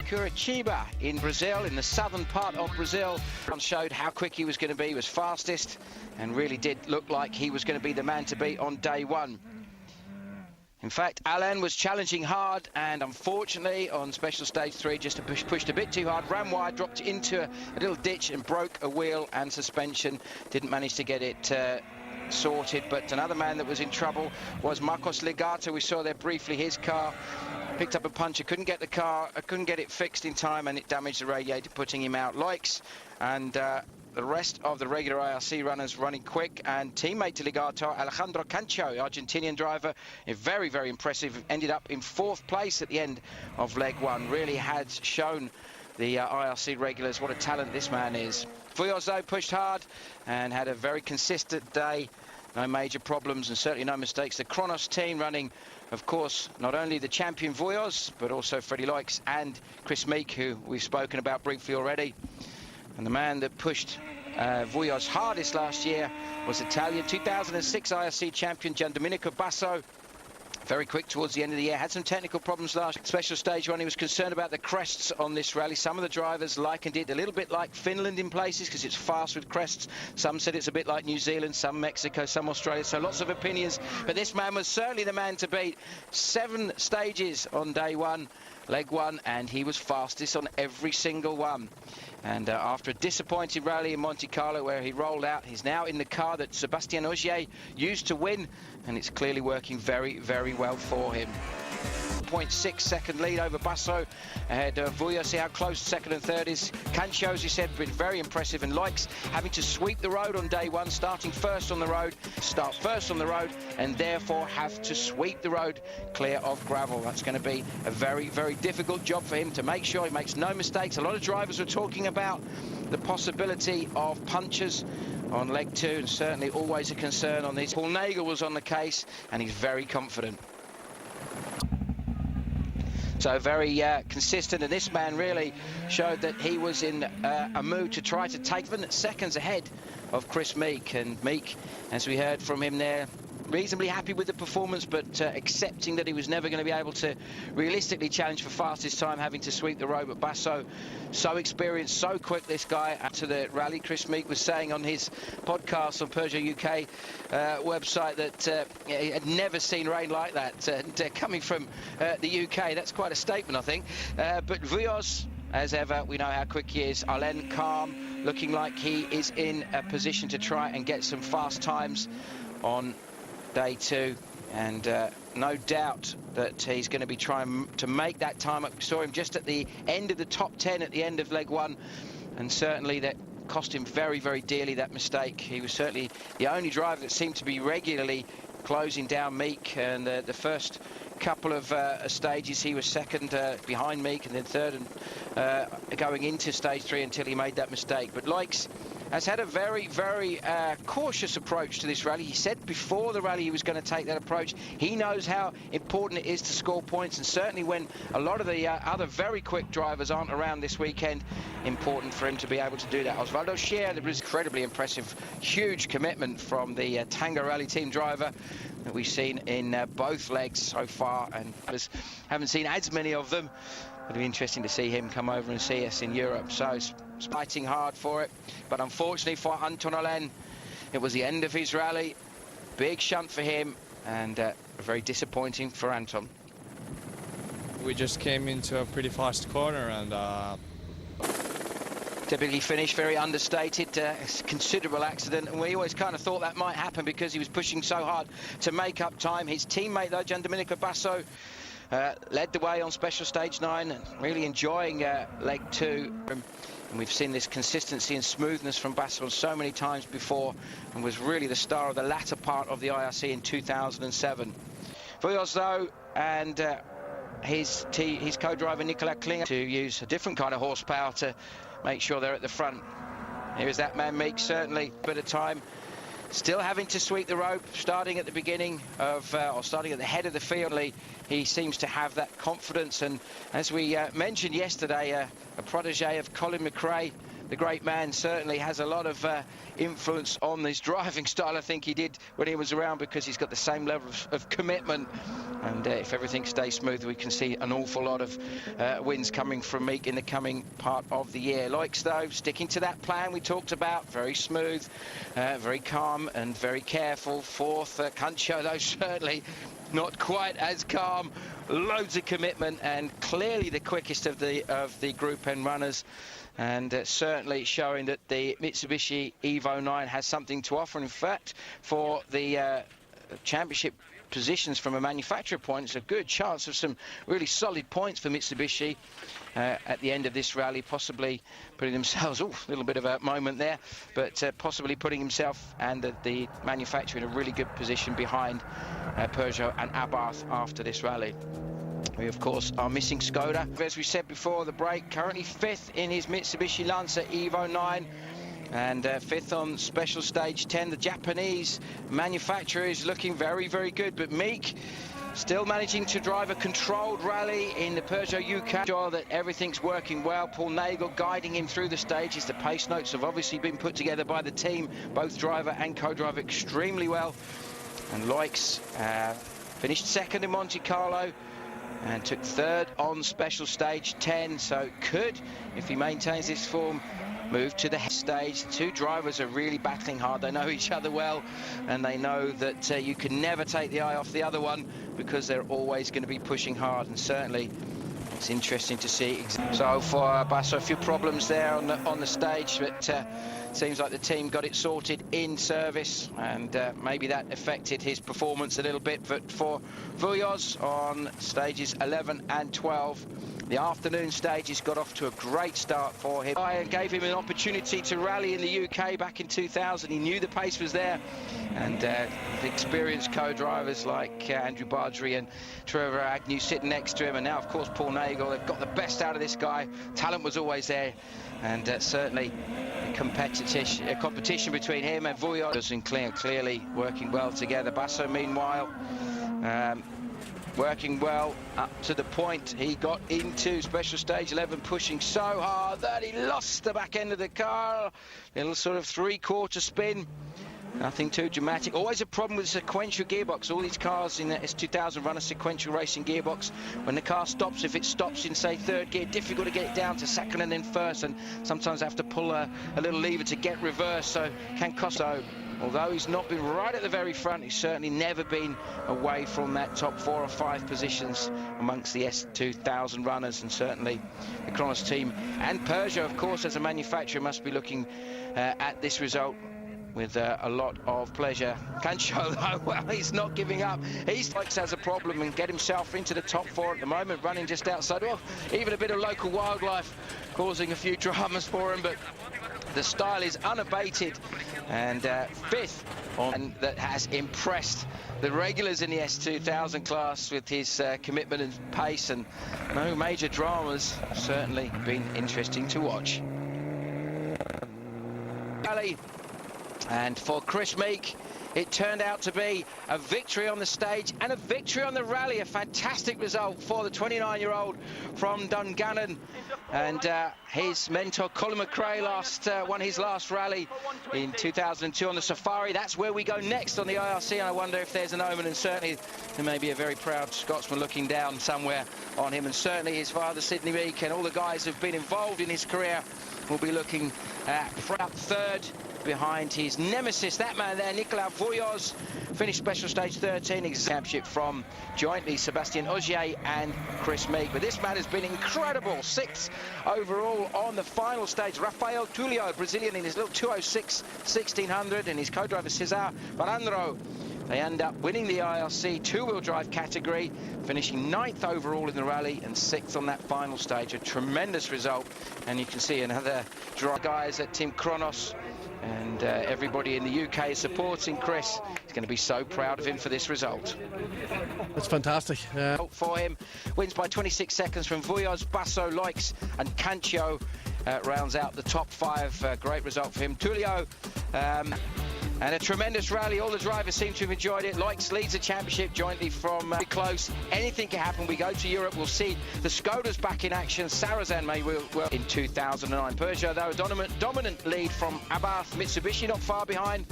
Curitiba in Brazil, in the southern part of Brazil. Showed how quick he was going to be. He was fastest and really did look like he was going to be the man to beat on day one. In fact, Alain was challenging hard, and unfortunately on special stage 3 just pushed a bit too hard, ran wide, dropped into a little ditch and broke a wheel and suspension. Didn't manage to get it sorted, but another man that was in trouble was Marcos Legato. We saw there briefly his car picked up a puncture, couldn't get the car, couldn't get it fixed in time, and it damaged the radiator, putting him out. Loix and the rest of the regular IRC runners running quick, and teammate to Legato, Alejandro Cancho, Argentinian driver, very, very impressive, ended up in 4th place at the end of leg 1. Really had shown the IRC regulars what a talent this man is. Vuillos, though, pushed hard and had a very consistent day. No major problems and certainly no mistakes. The Kronos team running, of course, not only the champion Vuillos, but also Freddie Loix and Chris Meek, who we've spoken about briefly already. And the man that pushed Vuillos hardest last year was Italian 2006 IRC champion Giandomenico Basso. Very quick towards the end of the year. Had some technical problems last special stage 1. He was concerned about the crests on this rally. Some of the drivers likened it a little bit like Finland in places because it's fast with crests. Some said it's a bit like New Zealand, some Mexico, some Australia. So lots of opinions. But this man was certainly the man to beat. 7 stages on day 1, leg 1, and he was fastest on every single one. And after a disappointing rally in Monte Carlo where he rolled out, he's now in the car that Sébastien Ogier used to win, and it's clearly working very, very well for him. 0.6 second lead over Basso ahead of Vuillos. See how close second and third is. Cancho, as you said, been very impressive, and Loix having to sweep the road on day 1, starting first on the road, start first on the road, and therefore have to sweep the road clear of gravel. That's going to be a very, very difficult job for him to make sure he makes no mistakes. A lot of drivers were talking about the possibility of punctures on leg 2, and certainly always a concern on these. Paul Nagel was on the case, and he's very confident. So very consistent, and this man really showed that he was in a mood to try to take 7 seconds ahead of Chris Meek. And Meek, as we heard from him there, reasonably happy with the performance, but accepting that he was never going to be able to realistically challenge for fastest time, having to sweep the road. But Basso, so experienced, so quick, this guy, to the rally. Chris Meek was saying on his podcast on Peugeot UK website that he had never seen rain like that. And coming from the UK, that's quite a statement, I think. But Vuillos, as ever, we know how quick he is. Alain calm, looking like he is in a position to try and get some fast times on day 2, and no doubt that he's going to be trying to make that time up. We saw him just at the end of the top 10 at the end of leg 1, and certainly that cost him very, very dearly, that mistake. He was certainly the only driver that seemed to be regularly closing down Meek, and the first couple of stages he was second behind Meek, and then third and going into stage 3 until he made that mistake. But Loix has had a very, very cautious approach to this rally. He said before the rally he was going to take that approach. He knows how important it is to score points, and certainly when a lot of the other very quick drivers aren't around this weekend, important for him to be able to do that. Osvaldo Scher was incredibly impressive, huge commitment from the Tango Rally team driver that we've seen in both legs so far, and haven't seen as many of them. It'll be interesting to see him come over and see us in Europe. So he's fighting hard for it, but unfortunately for Anton Alain, it was the end of his rally. Big shunt for him, and very disappointing for Anton. We just came into a pretty fast corner, and typically finished very understated. Considerable accident, and we always kind of thought that might happen because he was pushing so hard to make up time. His teammate, though, Giandomenico Basso, led the way on special stage 9, and really enjoying leg 2. And we've seen this consistency and smoothness from Basso so many times before, and was really the star of the latter part of the IRC in 2007. Vuillos, though, and his co-driver Nicolas Klinger to use a different kind of horsepower to make sure they're at the front. Here is that man Meek, certainly a bit of time. Still having to sweep the road, starting at the beginning of, or starting at the head of the field. He seems to have that confidence, and as we mentioned yesterday, a protege of Colin McRae, the great man certainly has a lot of influence on his driving style. I think he did when he was around, because he's got the same level of commitment. And if everything stays smooth, we can see an awful lot of wins coming from Meek in the coming part of the year. Loix, though, sticking to that plan we talked about, very smooth, very calm and very careful. Fourth, Cancio, though, certainly not quite as calm. Loads of commitment, and clearly the quickest of the Group N runners, and certainly showing that the Mitsubishi Evo 9 has something to offer. In fact, for the championship positions from a manufacturer point, it's a good chance of some really solid points for Mitsubishi at the end of this rally, possibly putting themselves, a little bit of a moment there, but possibly putting himself and the manufacturer in a really good position behind Peugeot and Abarth after this rally. We, of course, are missing Skoda. As we said before the break, currently 5th in his Mitsubishi Lancer Evo 9. And 5th on special stage 10. The Japanese manufacturer is looking very, very good. But Meek still managing to drive a controlled rally in the Peugeot UK. Sure that everything's working well. Paul Nagel guiding him through the stages. The pace notes have obviously been put together by the team, both driver and co-driver, extremely well. And Loix finished 2nd in Monte Carlo and took 3rd on special stage 10. So could, if he maintains this form, move to the head stage. The two drivers are really battling hard. They know each other well, and they know that you can never take the eye off the other one, because they're always going to be pushing hard. And certainly it's interesting to see. So for Basso, a few problems there on the stage, but seems like the team got it sorted in service, and maybe that affected his performance a little bit. But for Vujoz on stages 11 and 12, the afternoon stages got off to a great start for him. I gave him an opportunity to rally in the UK back in 2000. He knew the pace was there, and the experienced co-drivers like Andrew Bardry and Trevor Agnew sitting next to him, and now, of course, Paul Nagel. They've got the best out of this guy. Talent was always there, and certainly a competition between him and Vujoz and clearly working well together. Basso, meanwhile, working well up to the point he got into special stage 11, pushing so hard that he lost the back end of the car. Little sort of three-quarter spin. Nothing too dramatic. Always a problem with sequential gearbox. All these cars in the S2000 run a sequential racing gearbox. When the car stops, if it stops in, say, 3rd gear, difficult to get it down to 2nd and then 1st, and sometimes have to pull a little lever to get reverse, so can cost. So although he's not been right at the very front, he's certainly never been away from that top 4 or 5 positions amongst the S2000 runners. And certainly the Kronos team and Peugeot, of course, as a manufacturer, must be looking at this result with a lot of pleasure. Cancio, though, well, he's not giving up. He has a problem and get himself into the top 4 at the moment, running just outside. Well, even a bit of local wildlife causing a few dramas for him, but the style is unabated, and 5th on that has impressed the regulars in the S2000 class with his commitment and pace, and no major dramas. Certainly been interesting to watch. And for Chris Meek, it turned out to be a victory on the stage and a victory on the rally. A fantastic result for the 29-year-old from Dungannon. And his mentor, Colin McRae, won his last rally in 2002 on the Safari. That's where we go next on the IRC, and I wonder if there's an omen, and certainly there may be a very proud Scotsman looking down somewhere on him. And certainly his father, Sidney Meek, and all the guys who've been involved in his career will be looking proud. 3rd behind his nemesis, that man there, Nicolas Vujoz, finished special stage 13, championship from jointly Sebastien Ogier and Chris Meek. But this man has been incredible. 6th overall on the final stage. Rafael Tulio, Brazilian, in his little 206 1600, and his co-driver Cesar Barandro. They end up winning the IRC two-wheel drive category, finishing 9th overall in the rally and 6th on that final stage. A tremendous result, and you can see another drive. Guys at Team Kronos and everybody in the UK supporting Chris. He's going to be so proud of him for this result. It's fantastic. For him, wins by 26 seconds from Vujoz, Basso, Loix and Cancio. Rounds out the top 5. Great result for him. Tulio And a tremendous rally. All the drivers seem to have enjoyed it. Loix leads the championship jointly from close. Anything can happen. We go to Europe. We'll see the Skodas back in action. Sarrazin may well in 2009. Peugeot, though, a dominant lead from Abarth. Mitsubishi not far behind.